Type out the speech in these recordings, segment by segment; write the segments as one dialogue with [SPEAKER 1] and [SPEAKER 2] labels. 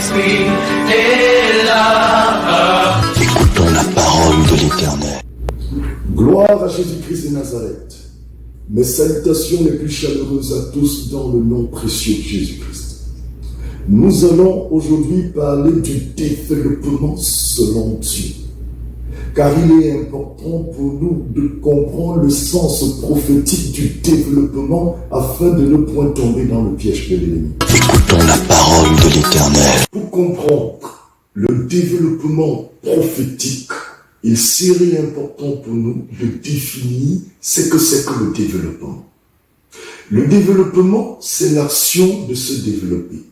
[SPEAKER 1] Saint-Esprit est là.
[SPEAKER 2] Écoutons la parole de l'Éternel.
[SPEAKER 3] Gloire à Jésus-Christ de Nazareth. Mes salutations les plus chaleureuses à tous dans le nom précieux de Jésus-Christ. Nous allons aujourd'hui parler du développement selon Dieu. Car il est important pour nous de comprendre le sens prophétique du développement afin de ne point tomber dans le piège de l'ennemi.
[SPEAKER 2] Écoutons la parole de l'Éternel.
[SPEAKER 3] Pour comprendre le développement prophétique, il serait important pour nous de définir ce que c'est que le développement. Le développement, c'est l'action de se développer,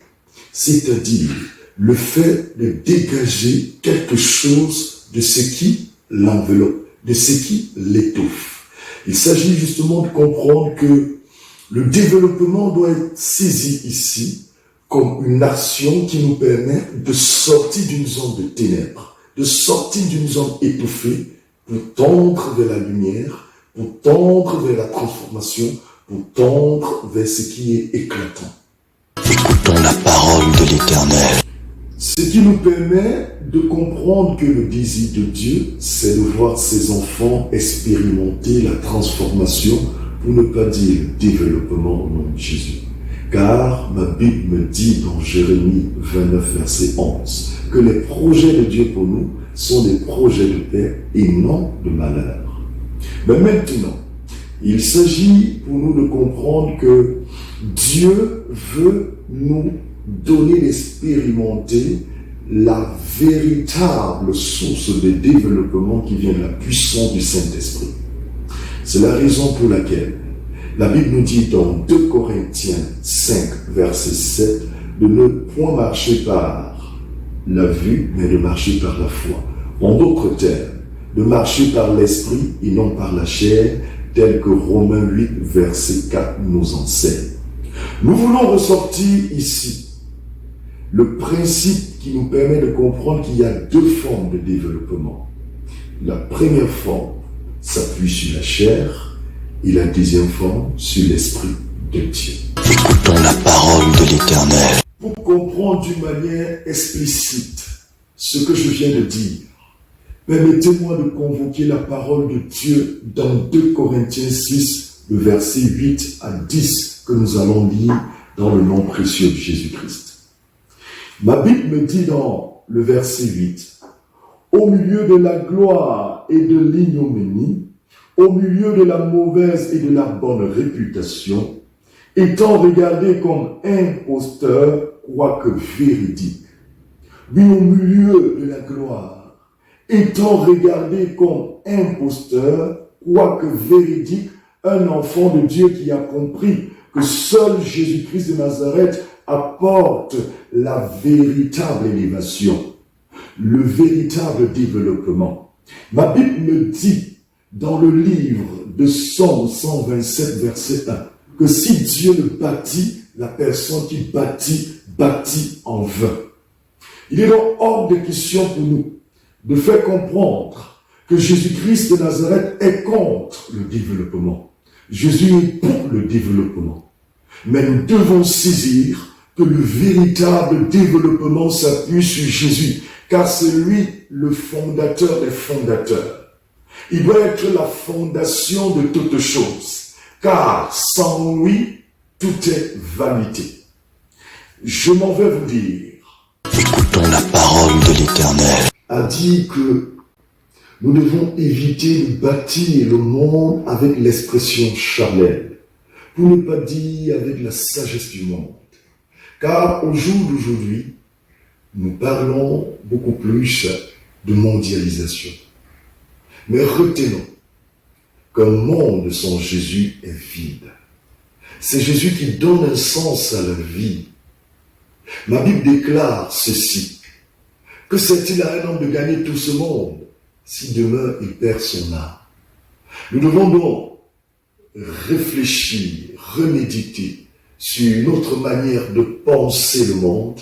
[SPEAKER 3] c'est-à-dire le fait de dégager quelque chose de ce qui l'enveloppe, de ce qui l'étouffe. Il s'agit justement de comprendre que le développement doit être saisi ici comme une action qui nous permet de sortir d'une zone de ténèbres, de sortir d'une zone étouffée pour tendre vers la lumière, pour tendre vers la transformation, pour tendre vers ce qui est éclatant.
[SPEAKER 2] Écoutons la parole de l'Éternel.
[SPEAKER 3] Ce qui nous permet de comprendre que le désir de Dieu, c'est de voir ses enfants expérimenter la transformation, pour ne pas dire le développement au nom de Jésus. Car ma Bible me dit dans Jérémie 29, verset 11, que les projets de Dieu pour nous sont des projets de paix et non de malheur. Mais maintenant, il s'agit pour nous de comprendre que Dieu veut nous donner d'expérimenter la véritable source de développement qui vient de la puissance du Saint-Esprit. C'est la raison pour laquelle la Bible nous dit dans 2 Corinthiens 5, verset 7, de ne point marcher par la vue, mais de marcher par la foi. En d'autres termes, de marcher par l'esprit et non par la chair, tel que Romains 8, verset 4 nous enseigne. Nous voulons ressortir ici le principe qui nous permet de comprendre qu'il y a deux formes de développement. La première forme s'appuie sur la chair et la deuxième forme sur l'esprit de Dieu.
[SPEAKER 2] Écoutons la parole de l'Éternel.
[SPEAKER 3] Pour comprendre d'une manière explicite ce que je viens de dire, permettez-moi de convoquer la parole de Dieu dans 2 Corinthiens 6, le verset 8 à 10 que nous allons lire dans le nom précieux de Jésus-Christ. Ma Bible me dit dans le verset 8, « Au milieu de la gloire et de l'ignominie, au milieu de la mauvaise et de la bonne réputation, étant regardé comme imposteur, quoique véridique. Oui, au milieu de la gloire, étant regardé comme imposteur, quoique véridique, un enfant de Dieu qui a compris que seul Jésus-Christ de Nazareth apporte la véritable élévation, le véritable développement. Ma Bible me dit dans le livre de Psaume 127, verset 1, que si Dieu ne bâtit, la personne qui bâtit en vain. Il est donc hors de question pour nous de faire comprendre que Jésus-Christ de Nazareth est contre le développement. Jésus est pour le développement. Mais nous devons saisir que le véritable développement s'appuie sur Jésus, car c'est lui le fondateur des fondateurs. Il doit être la fondation de toutes choses, car sans lui, tout est vanité. Je m'en vais vous dire.
[SPEAKER 2] Écoutons la parole de l'Éternel.
[SPEAKER 3] A dit que nous devons éviter de bâtir le monde avec l'expression charnelle, pour ne pas dire avec la sagesse du monde. Car au jour d'aujourd'hui, nous parlons beaucoup plus de mondialisation. Mais retenons qu'un monde sans Jésus est vide. C'est Jésus qui donne un sens à la vie. Ma Bible déclare ceci, que sert-il à un homme de gagner tout ce monde si demain il perd son âme? Nous devons donc réfléchir, reméditer sur une autre manière de penser le monde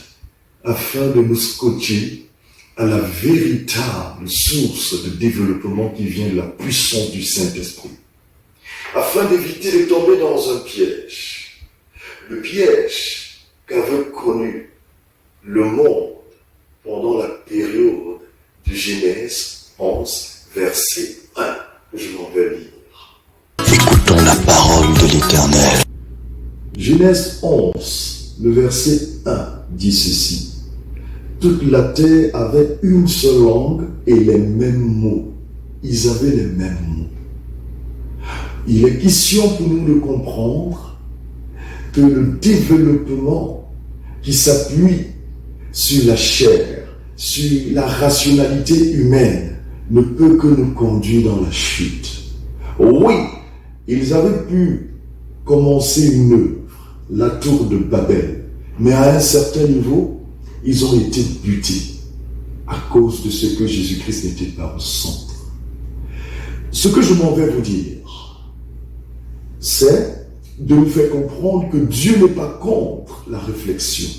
[SPEAKER 3] afin de nous scotcher à la véritable source de développement qui vient de la puissance du Saint-Esprit, afin d'éviter de tomber dans un piège. Le piège qu'avait connu le monde Genèse 11, le verset 1 dit ceci. Toute la terre avait une seule langue et les mêmes mots. Ils avaient les mêmes mots. Il est question pour nous de comprendre que le développement qui s'appuie sur la chair, sur la rationalité humaine, ne peut que nous conduire dans la chute. Oui, ils avaient pu commencer une œuvre, la tour de Babel, mais à un certain niveau, ils ont été butés à cause de ce que Jésus-Christ n'était pas au centre. Ce que je m'en vais vous dire, c'est de nous faire comprendre que Dieu n'est pas contre la réflexion.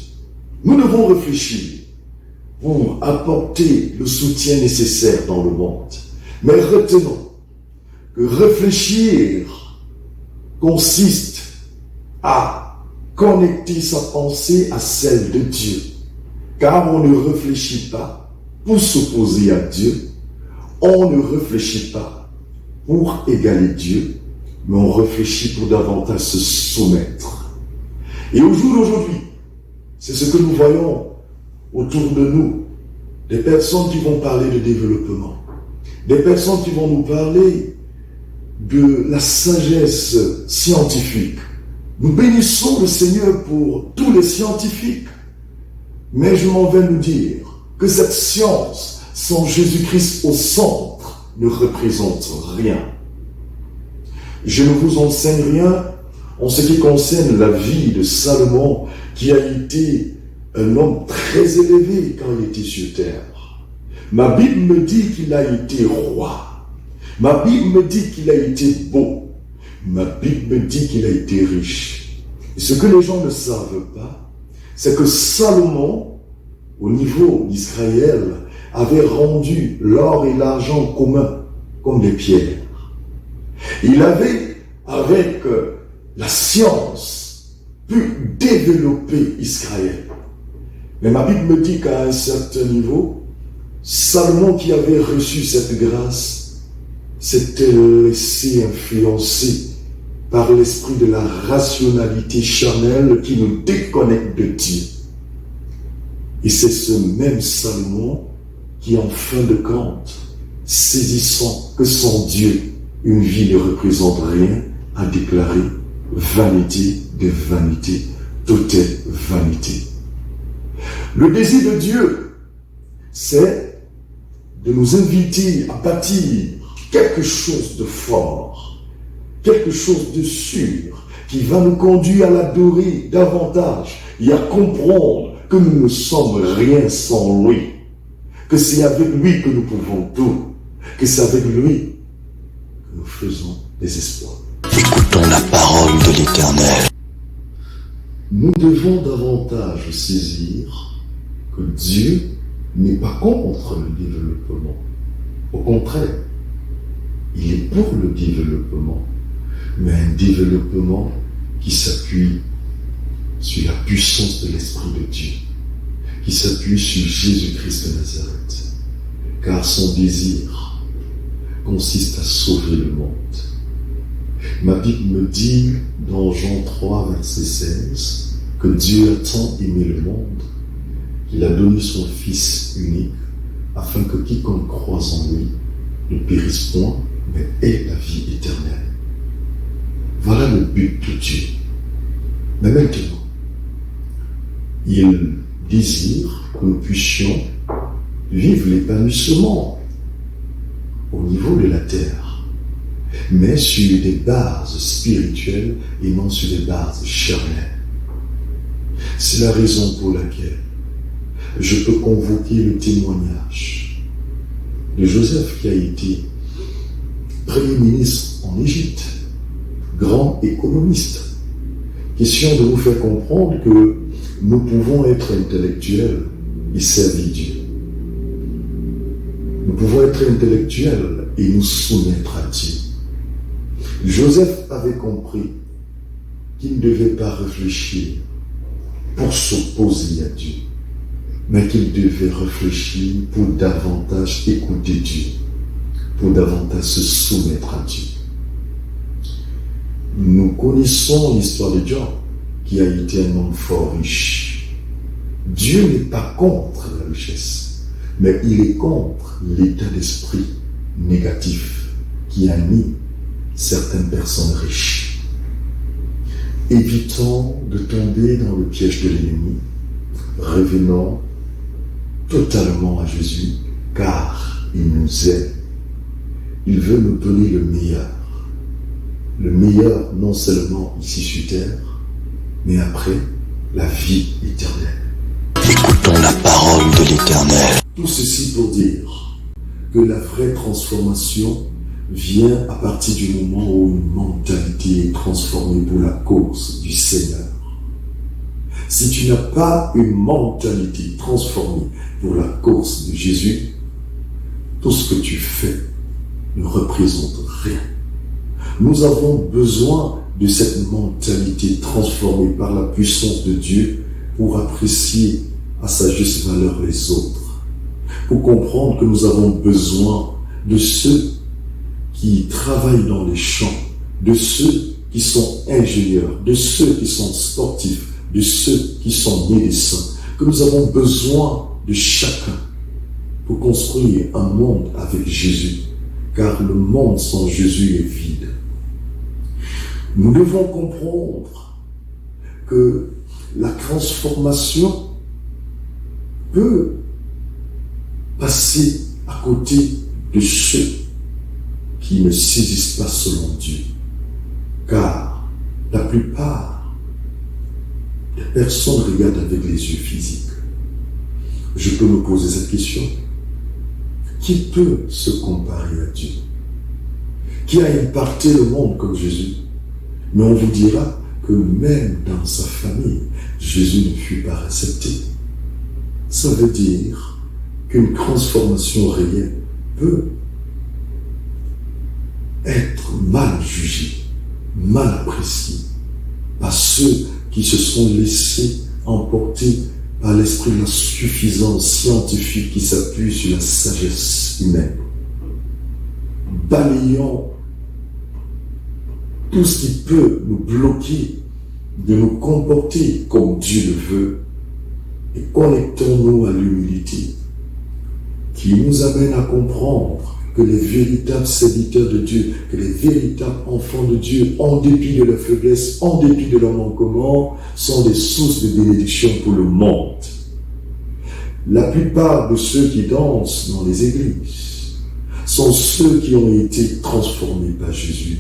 [SPEAKER 3] Nous devons réfléchir pour apporter le soutien nécessaire dans le monde. Mais retenons que réfléchir consiste à connecter sa pensée à celle de Dieu. Car on ne réfléchit pas pour s'opposer à Dieu, on ne réfléchit pas pour égaler Dieu, mais on réfléchit pour davantage se soumettre. Et au jour d'aujourd'hui, c'est ce que nous voyons autour de nous, des personnes qui vont parler de développement, des personnes qui vont nous parler de la sagesse scientifique. Nous bénissons le Seigneur pour tous les scientifiques, mais je m'en vais nous dire que cette science, sans Jésus-Christ au centre, ne représente rien. Je ne vous enseigne rien en ce qui concerne la vie de Salomon, qui a été un homme très élevé quand il était sur terre. Ma Bible me dit qu'il a été roi. Ma Bible me dit qu'il a été beau. Ma Bible me dit qu'il a été riche. Et ce que les gens ne savent pas, c'est que Salomon, au niveau d'Israël, avait rendu l'or et l'argent commun comme des pierres. Il avait, avec la science, pu développer Israël. Mais ma Bible me dit qu'à un certain niveau, Salomon, qui avait reçu cette grâce, s'était laissé influencer par l'esprit de la rationalité charnelle qui nous déconnecte de Dieu. Et c'est ce même Salomon qui, en fin de compte, saisissant que sans Dieu, une vie ne représente rien, a déclaré « vanité de vanité, tout est vanité ». Le désir de Dieu, c'est de nous inviter à bâtir quelque chose de fort, quelque chose de sûr, qui va nous conduire à l'adorer davantage et à comprendre que nous ne sommes rien sans lui, que c'est avec lui que nous pouvons tout, que c'est avec lui que nous faisons des espoirs.
[SPEAKER 2] Écoutons la parole de l'Éternel.
[SPEAKER 3] Nous devons davantage saisir que Dieu n'est pas contre le développement. Au contraire, il est pour le développement, mais un développement qui s'appuie sur la puissance de l'Esprit de Dieu, qui s'appuie sur Jésus-Christ de Nazareth, car son désir consiste à sauver le monde. Ma Bible me dit dans Jean 3, verset 16, que Dieu a tant aimé le monde qu'il a donné son Fils unique, afin que quiconque croise en lui ne périsse point, mais ait la vie éternelle. Voilà le but de Dieu. Mais maintenant, il désire que nous puissions vivre l'épanouissement au niveau de la terre, mais sur des bases spirituelles et non sur des bases charnelles. C'est la raison pour laquelle je peux convoquer le témoignage de Joseph, qui a été Premier ministre en Égypte, grand économiste. Question de nous faire comprendre que nous pouvons être intellectuels et servir Dieu. Nous pouvons être intellectuels et nous soumettre à Dieu. Joseph avait compris qu'il ne devait pas réfléchir pour s'opposer à Dieu, mais qu'il devait réfléchir pour davantage écouter Dieu, pour davantage se soumettre à Dieu. Nous connaissons l'histoire de Job, qui a été un homme fort riche. Dieu n'est pas contre la richesse, mais il est contre l'état d'esprit négatif qui anime certaines personnes riches. Évitons de tomber dans le piège de l'ennemi. Revenons totalement à Jésus, car il nous aime. Il veut nous donner le meilleur. Le meilleur non seulement ici sur terre, mais après la vie éternelle.
[SPEAKER 2] Écoutons la parole de l'Éternel.
[SPEAKER 3] Tout ceci pour dire que la vraie transformation vient à partir du moment où une mentalité est transformée pour la cause du Seigneur. Si tu n'as pas une mentalité transformée pour la cause de Jésus, tout ce que tu fais ne représente rien. Nous avons besoin de cette mentalité transformée par la puissance de Dieu pour apprécier à sa juste valeur les autres, pour comprendre que nous avons besoin de ceux qui travaillent dans les champs, de ceux qui sont ingénieurs, de ceux qui sont sportifs, de ceux qui sont médecins, que nous avons besoin de chacun pour construire un monde avec Jésus, car le monde sans Jésus est vide. Nous devons comprendre que la transformation peut passer à côté de ceux qui ne saisissent pas selon Dieu, car la plupart des personnes regardent avec les yeux physiques. Je peux me poser cette question. Qui peut se comparer à Dieu? Qui a impacté le monde comme Jésus? Mais on vous dira que même dans sa famille, Jésus ne fut pas accepté. Ça veut dire qu'une transformation réelle peut être mal jugée, mal appréciée par ceux qui se sont laissés emporter par l'esprit de la suffisance scientifique qui s'appuie sur la sagesse humaine. Balayons tout ce qui peut nous bloquer de nous comporter comme Dieu le veut et connectons-nous à l'humilité qui nous amène à comprendre que les véritables serviteurs de Dieu, que les véritables enfants de Dieu, en dépit de leur faiblesse, en dépit de leur manquement, sont des sources de bénédiction pour le monde. La plupart de ceux qui dansent dans les églises sont ceux qui ont été transformés par Jésus.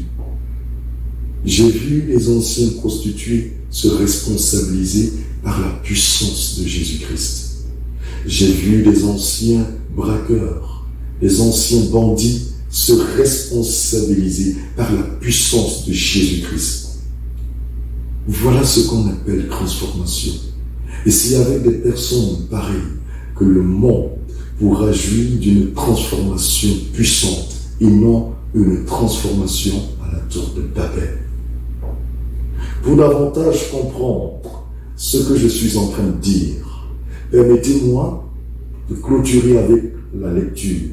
[SPEAKER 3] J'ai vu les anciens prostituées se responsabiliser par la puissance de Jésus-Christ. J'ai vu les anciens braqueurs, les anciens bandits se responsabiliser par la puissance de Jésus-Christ. Voilà ce qu'on appelle transformation. Et c'est avec des personnes pareilles que le monde pourra jouir d'une transformation puissante et non une transformation à la tour de Babel. Pour davantage comprendre ce que je suis en train de dire, permettez-moi de clôturer avec la lecture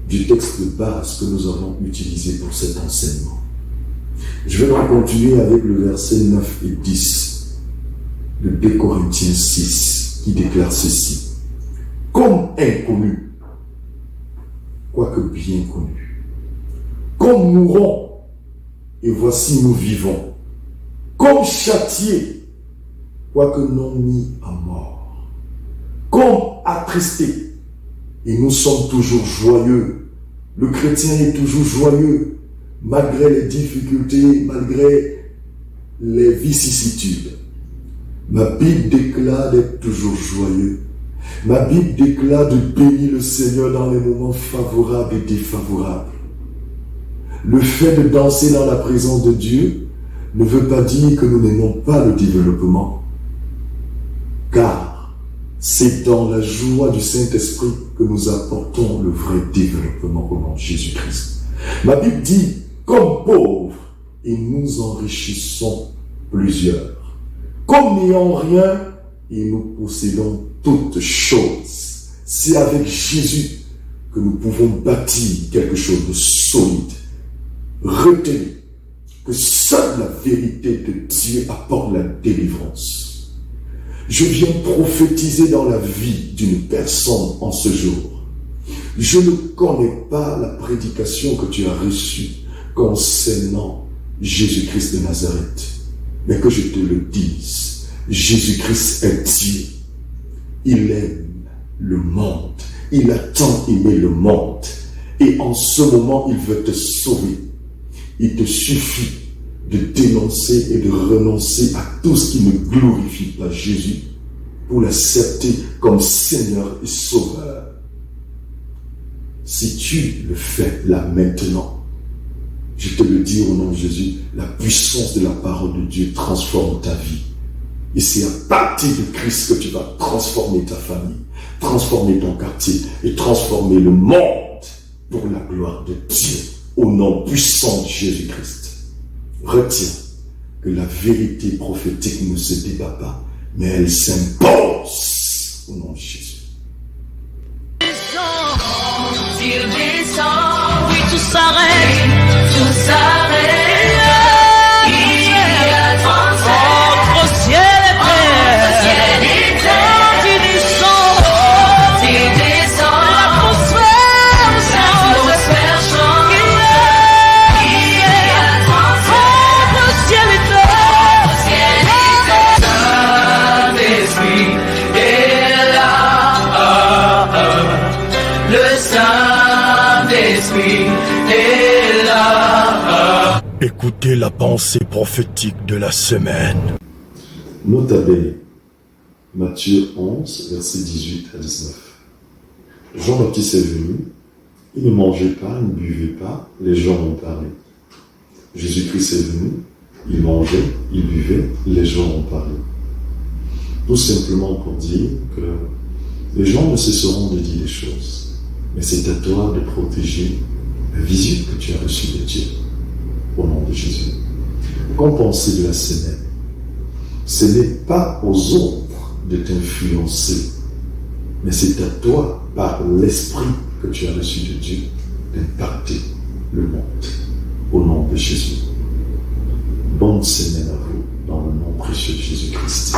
[SPEAKER 3] du texte de base que nous avons utilisé pour cet enseignement. Je vais donc continuer avec le verset 9 et 10 de 2 Corinthiens 6 qui déclare ceci. Comme inconnus, quoique bien connus, comme mourants, et voici nous vivons, comme châtiés, quoique non mis à mort, comme attristés, et nous sommes toujours joyeux. Le chrétien est toujours joyeux, malgré les difficultés, malgré les vicissitudes. Ma Bible déclare d'être toujours joyeux. Ma Bible déclare de bénir le Seigneur dans les moments favorables et défavorables. Le fait de danser dans la présence de Dieu ne veut pas dire que nous n'aimons pas le développement, car c'est dans la joie du Saint-Esprit que nous apportons le vrai développement au nom de Jésus-Christ. Ma Bible dit, comme pauvres, et nous enrichissons plusieurs. Comme n'ayant rien, et nous possédons toutes choses. C'est avec Jésus que nous pouvons bâtir quelque chose de solide. Retenez que seule la vérité de Dieu apporte la délivrance. Je viens prophétiser dans la vie d'une personne en ce jour. Je ne connais pas la prédication que tu as reçue concernant Jésus-Christ de Nazareth, mais que je te le dise, Jésus-Christ est Dieu. Il aime le monde. Il a tant aimé le monde. Et en ce moment, il veut te sauver. Il te suffit de dénoncer et de renoncer à tout ce qui ne glorifie pas Jésus pour l'accepter comme Seigneur et Sauveur. Si tu le fais là maintenant, je te le dis au nom de Jésus, la puissance de la parole de Dieu transforme ta vie. Et c'est à partir de Christ que tu vas transformer ta famille, transformer ton quartier et transformer le monde pour la gloire de Dieu, au nom puissant de Jésus-Christ. Retiens que la vérité prophétique ne se débat pas, mais elle s'impose au nom de Jésus.
[SPEAKER 1] S'il descend, oui, tout s'arrête, tout s'arrête. Il y a transfert entre ciel et terre. Quand il descend, l'atmosphère change. Il y a transfert entre ciel et terre. Saint-Esprit est là. Le Saint-Esprit est là.
[SPEAKER 2] Écoutez la pensée prophétique de la semaine.
[SPEAKER 3] Nota bene, Matthieu 11, versets 18 à 19. Jean-Baptiste est venu, il ne mangeait pas, il ne buvait pas, les gens ont parlé. Jésus-Christ est venu, il mangeait, il buvait, les gens ont parlé. Tout simplement pour dire que les gens ne cesseront de dire des choses, mais c'est à toi de protéger la vision que tu as reçue de Dieu, au nom de Jésus. Qu'en pensez de la semaine? Ce n'est pas aux autres de t'influencer, mais c'est à toi, par l'esprit que tu as reçu de Dieu, d'impacter le monde, au nom de Jésus. Bonne semaine à vous, dans le nom précieux de Jésus-Christ.